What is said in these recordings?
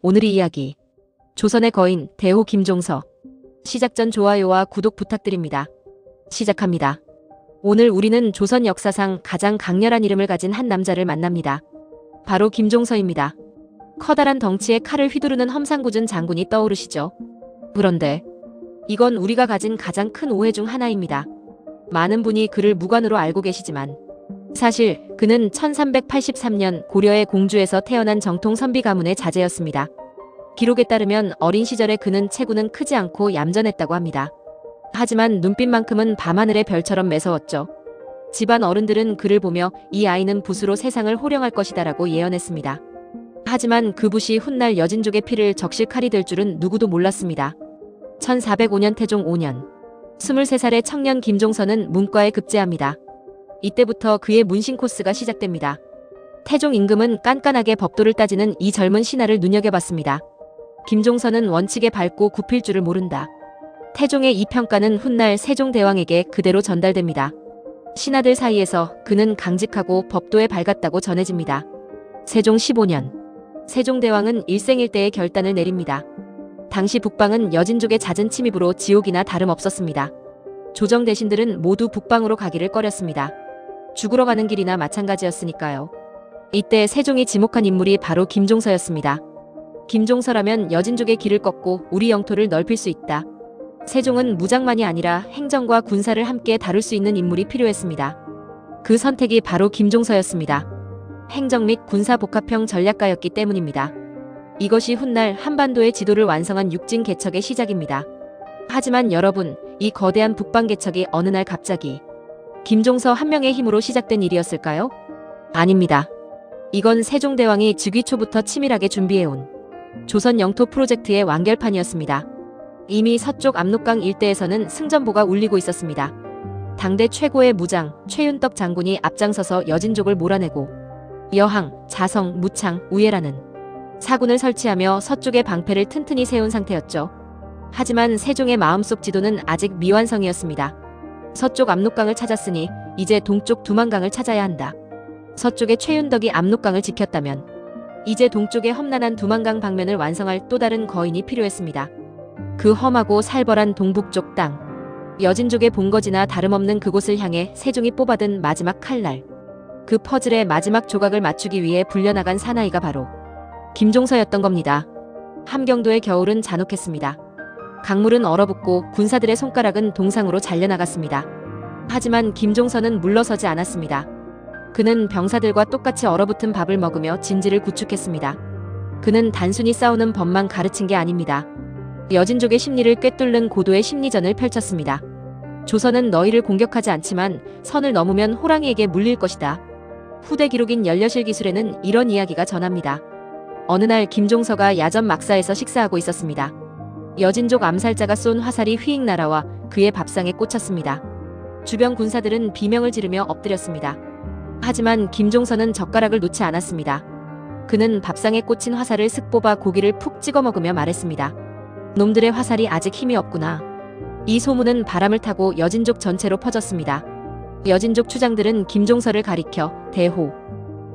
오늘의 이야기. 조선의 거인 대호 김종서. 시작 전 좋아요와 구독 부탁드립니다. 시작합니다. 오늘 우리는 조선 역사상 가장 강렬한 이름을 가진 한 남자를 만납니다. 바로 김종서입니다. 커다란 덩치에 칼을 휘두르는 험상궂은 장군이 떠오르시죠. 그런데 이건 우리가 가진 가장 큰 오해 중 하나입니다. 많은 분이 그를 무관으로 알고 계시지만 사실 그는 1383년 고려의 공주에서 태어난 정통 선비 가문의 자제였습니다. 기록에 따르면 어린 시절에 그는 체구는 크지 않고 얌전했다고 합니다. 하지만 눈빛만큼은 밤하늘의 별처럼 매서웠죠. 집안 어른들은 그를 보며 이 아이는 붓으로 세상을 호령할 것이다라고 예언했습니다. 하지만 그 붓이 훗날 여진족의 피를 적실 칼이 될 줄은 누구도 몰랐습니다. 1405년 태종 5년 23살의 청년 김종서는 문과에 급제합니다. 이때부터 그의 문신 코스가 시작됩니다. 태종 임금은 깐깐하게 법도를 따지는 이 젊은 신하를 눈여겨봤습니다. 김종서는 원칙에 밟고 굽힐 줄을 모른다. 태종의 이 평가는 훗날 세종대왕에게 그대로 전달됩니다. 신하들 사이에서 그는 강직하고 법도에 밝았다고 전해집니다. 세종 15년 세종대왕은 일생일대의 결단을 내립니다. 당시 북방은 여진족의 잦은 침입으로 지옥이나 다름없었습니다. 조정 대신들은 모두 북방으로 가기를 꺼렸습니다. 죽으러 가는 길이나 마찬가지였으니까요. 이때 세종이 지목한 인물이 바로 김종서였습니다. 김종서라면 여진족의 길을 꺾고 우리 영토를 넓힐 수 있다. 세종은 무장만이 아니라 행정과 군사를 함께 다룰 수 있는 인물이 필요했습니다. 그 선택이 바로 김종서였습니다. 행정 및 군사 복합형 전략가였기 때문입니다. 이것이 훗날 한반도의 지도를 완성한 육진 개척의 시작입니다. 하지만 여러분, 이 거대한 북방 개척이 어느 날 갑자기 김종서 한 명의 힘으로 시작된 일이었을까요? 아닙니다. 이건 세종대왕이 즉위 초부터 치밀하게 준비해온 조선 영토 프로젝트의 완결판이었습니다. 이미 서쪽 압록강 일대에서는 승전보가 울리고 있었습니다. 당대 최고의 무장 최윤떡 장군이 앞장서서 여진족을 몰아내고 여항, 자성, 무창, 우예라는 사군을 설치하며 서쪽의 방패를 튼튼히 세운 상태였죠. 하지만 세종의 마음속 지도는 아직 미완성이었습니다. 서쪽 압록강을 찾았으니 이제 동쪽 두만강을 찾아야 한다. 서쪽의 최윤덕이 압록강을 지켰다면 이제 동쪽의 험난한 두만강 방면을 완성할 또 다른 거인이 필요했습니다. 그 험하고 살벌한 동북쪽 땅, 여진족의 본거지나 다름없는 그곳을 향해 세종이 뽑아든 마지막 칼날, 그 퍼즐의 마지막 조각을 맞추기 위해 불려나간 사나이가 바로 김종서였던 겁니다. 함경도의 겨울은 잔혹했습니다. 강물은 얼어붙고 군사들의 손가락은 동상으로 잘려나갔습니다. 하지만 김종서는 물러서지 않았습니다. 그는 병사들과 똑같이 얼어붙은 밥을 먹으며 진지를 구축했습니다. 그는 단순히 싸우는 법만 가르친 게 아닙니다. 여진족의 심리를 꿰뚫는 고도의 심리전을 펼쳤습니다. 조선은 너희를 공격하지 않지만 선을 넘으면 호랑이에게 물릴 것이다. 후대 기록인 연려실 기술에는 이런 이야기가 전합니다. 어느 날 김종서가 야전 막사에서 식사하고 있었습니다. 여진족 암살자가 쏜 화살이 휘익 날아와 그의 밥상에 꽂혔습니다. 주변 군사들은 비명을 지르며 엎드렸습니다. 하지만 김종서는 젓가락을 놓지 않았습니다. 그는 밥상에 꽂힌 화살을 슥 뽑아 고기를 푹 찍어 먹으며 말했습니다. 놈들의 화살이 아직 힘이 없구나. 이 소문은 바람을 타고 여진족 전체로 퍼졌습니다. 여진족 추장들은 김종서를 가리켜 대호,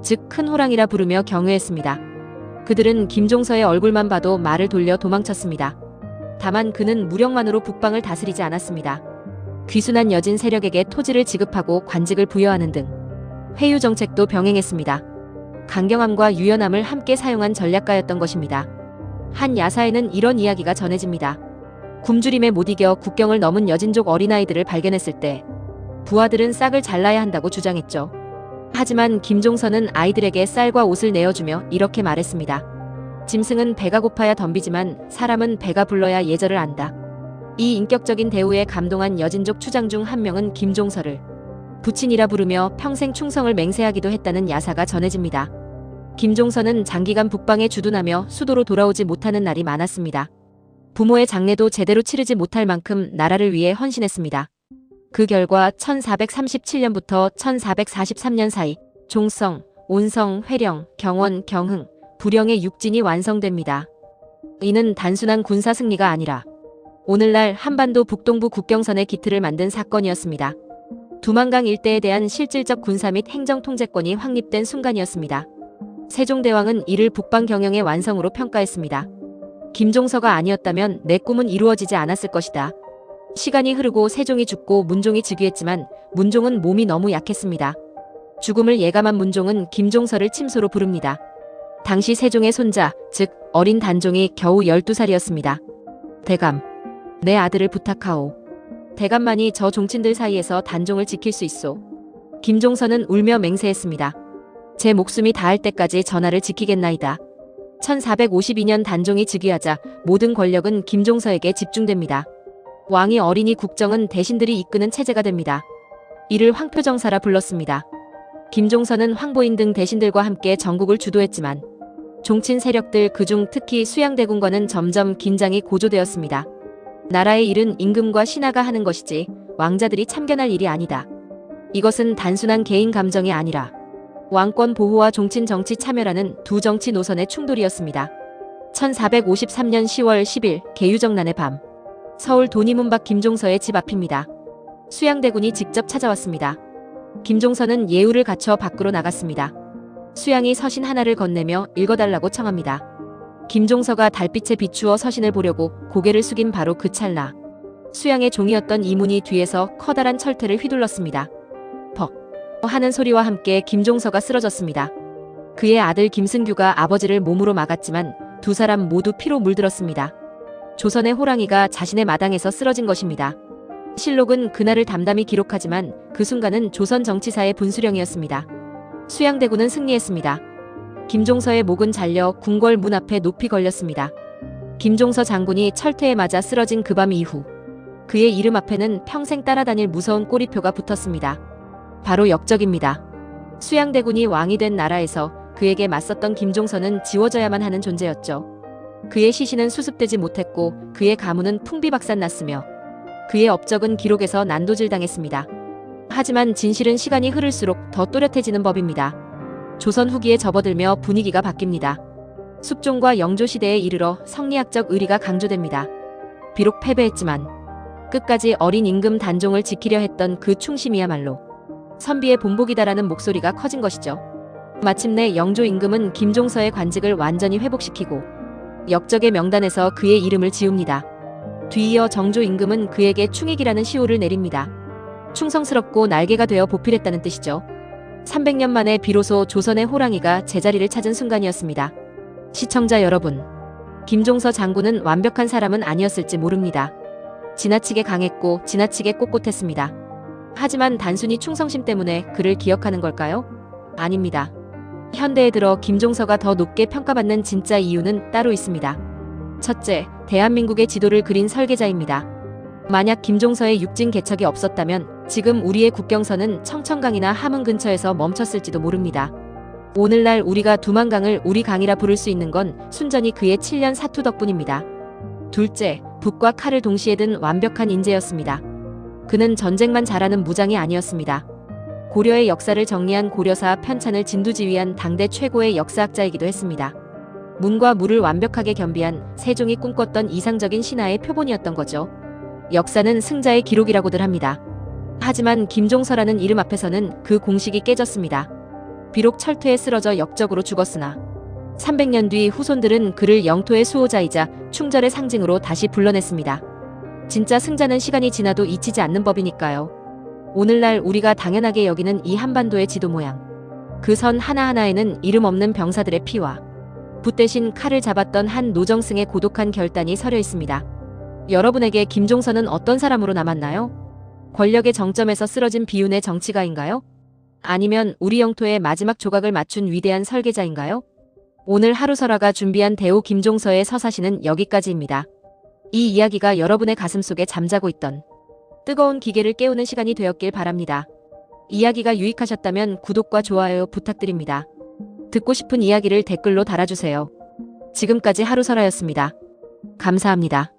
즉 큰 호랑이라 부르며 경외했습니다. 그들은 김종서의 얼굴만 봐도 말을 돌려 도망쳤습니다. 다만 그는 무력만으로 북방을 다스리지 않았습니다. 귀순한 여진 세력에게 토지를 지급하고 관직을 부여하는 등 회유 정책도 병행했습니다. 강경함과 유연함을 함께 사용한 전략가였던 것입니다. 한 야사에는 이런 이야기가 전해집니다. 굶주림에 못 이겨 국경을 넘은 여진족 어린아이들을 발견했을 때 부하들은 싹을 잘라야 한다고 주장했죠. 하지만 김종서는 아이들에게 쌀과 옷을 내어주며 이렇게 말했습니다. 짐승은 배가 고파야 덤비지만 사람은 배가 불러야 예절을 안다. 이 인격적인 대우에 감동한 여진족 추장 중 한 명은 김종서를 부친이라 부르며 평생 충성을 맹세하기도 했다는 야사가 전해집니다. 김종서는 장기간 북방에 주둔하며 수도로 돌아오지 못하는 날이 많았습니다. 부모의 장례도 제대로 치르지 못할 만큼 나라를 위해 헌신했습니다. 그 결과 1437년부터 1443년 사이 종성, 온성, 회령, 경원, 경흥, 부령의 육진이 완성됩니다. 이는 단순한 군사 승리가 아니라 오늘날 한반도 북동부 국경선의 기틀을 만든 사건이었습니다. 두만강 일대에 대한 실질적 군사 및 행정 통제권이 확립된 순간이었습니다. 세종대왕은 이를 북방 경영의 완성으로 평가했습니다. 김종서가 아니었다면 내 꿈은 이루어지지 않았을 것이다. 시간이 흐르고 세종이 죽고 문종이 즉위했지만 문종은 몸이 너무 약했습니다. 죽음을 예감한 문종은 김종서를 침소로 부릅니다. 당시 세종의 손자, 즉 어린 단종이 겨우 12살이었습니다. 대감, 내 아들을 부탁하오. 대감만이 저 종친들 사이에서 단종을 지킬 수 있소. 김종서는 울며 맹세했습니다. 제 목숨이 닿을 때까지 전하를 지키겠나이다. 1452년 단종이 즉위하자 모든 권력은 김종서에게 집중됩니다. 왕이 어리니 국정은 대신들이 이끄는 체제가 됩니다. 이를 황표정사라 불렀습니다. 김종서는 황보인 등 대신들과 함께 전국을 주도했지만 종친 세력들 그중 특히 수양대군과는 점점 긴장이 고조되었습니다. 나라의 일은 임금과 신하가 하는 것이지 왕자들이 참견할 일이 아니다. 이것은 단순한 개인 감정이 아니라 왕권 보호와 종친 정치 참여라는 두 정치 노선의 충돌이었습니다. 1453년 10월 10일 계유정난의 밤, 서울 도니문 밖 김종서의 집 앞입니다. 수양대군이 직접 찾아왔습니다. 김종서는 예우를 갖춰 밖으로 나갔습니다. 수양이 서신 하나를 건네며 읽어달라고 청합니다. 김종서가 달빛에 비추어 서신을 보려고 고개를 숙인 바로 그 찰나 수양의 종이었던 이문이 뒤에서 커다란 철퇴를 휘둘렀습니다. 퍽 하는 소리와 함께 김종서가 쓰러졌습니다. 그의 아들 김승규가 아버지를 몸으로 막았지만 두 사람 모두 피로 물들었습니다. 조선의 호랑이가 자신의 마당에서 쓰러진 것입니다. 실록은 그날을 담담히 기록하지만 그 순간은 조선 정치사의 분수령이었습니다. 수양대군은 승리했습니다. 김종서의 목은 잘려 궁궐 문 앞에 높이 걸렸습니다. 김종서 장군이 철퇴에 맞아 쓰러진 그 밤 이후 그의 이름 앞에는 평생 따라다닐 무서운 꼬리표가 붙었습니다. 바로 역적입니다. 수양대군이 왕이 된 나라에서 그에게 맞섰던 김종서는 지워져야만 하는 존재였죠. 그의 시신은 수습되지 못했고 그의 가문은 풍비박산났으며 그의 업적은 기록에서 난도질당했습니다. 하지만 진실은 시간이 흐를수록 더 또렷해지는 법입니다. 조선 후기에 접어들며 분위기가 바뀝니다. 숙종과 영조 시대에 이르러 성리학적 의리가 강조됩니다. 비록 패배했지만 끝까지 어린 임금 단종을 지키려 했던 그 충심이야말로 선비의 본보기다라는 목소리가 커진 것이죠. 마침내 영조 임금은 김종서의 관직을 완전히 회복시키고 역적의 명단에서 그의 이름을 지웁니다. 뒤이어 정조 임금은 그에게 충익이라는 시호를 내립니다. 충성스럽고 날개가 되어 보필했다는 뜻이죠. 300년 만에 비로소 조선의 호랑이가 제자리를 찾은 순간이었습니다. 시청자 여러분, 김종서 장군은 완벽한 사람은 아니었을지 모릅니다. 지나치게 강했고 지나치게 꼿꼿했습니다. 하지만 단순히 충성심 때문에 그를 기억하는 걸까요? 아닙니다. 현대에 들어 김종서가 더 높게 평가받는 진짜 이유는 따로 있습니다. 첫째, 대한민국의 지도를 그린 설계자입니다. 만약 김종서의 육진 개척이 없었다면 지금 우리의 국경선은 청천강이나 함흥 근처에서 멈췄을지도 모릅니다. 오늘날 우리가 두만강을 우리 강이라 부를 수 있는 건 순전히 그의 7년 사투 덕분입니다. 둘째, 북과 칼을 동시에 든 완벽한 인재였습니다. 그는 전쟁만 잘하는 무장이 아니었습니다. 고려의 역사를 정리한 고려사 편찬을 진두지휘한 당대 최고의 역사학자이기도 했습니다. 문과 무를 완벽하게 겸비한 세종이 꿈꿨던 이상적인 신하의 표본이었던 거죠. 역사는 승자의 기록이라고들 합니다. 하지만 김종서라는 이름 앞에서는 그 공식이 깨졌습니다. 비록 철퇴에 쓰러져 역적으로 죽었으나 300년 뒤 후손들은 그를 영토의 수호자이자 충절의 상징으로 다시 불러냈습니다. 진짜 승자는 시간이 지나도 잊히지 않는 법이니까요. 오늘날 우리가 당연하게 여기는 이 한반도의 지도 모양, 그 선 하나하나에는 이름 없는 병사들의 피와 붓 대신 칼을 잡았던 한 노정승의 고독한 결단이 서려 있습니다. 여러분에게 김종서는 어떤 사람으로 남았나요? 권력의 정점에서 쓰러진 비운의 정치가인가요? 아니면 우리 영토의 마지막 조각을 맞춘 위대한 설계자인가요? 오늘 하루설화가 준비한 대호 김종서의 서사시는 여기까지입니다. 이 이야기가 여러분의 가슴속에 잠자고 있던 뜨거운 기계를 깨우는 시간이 되었길 바랍니다. 이야기가 유익하셨다면 구독과 좋아요 부탁드립니다. 듣고 싶은 이야기를 댓글로 달아주세요. 지금까지 하루설화였습니다. 감사합니다.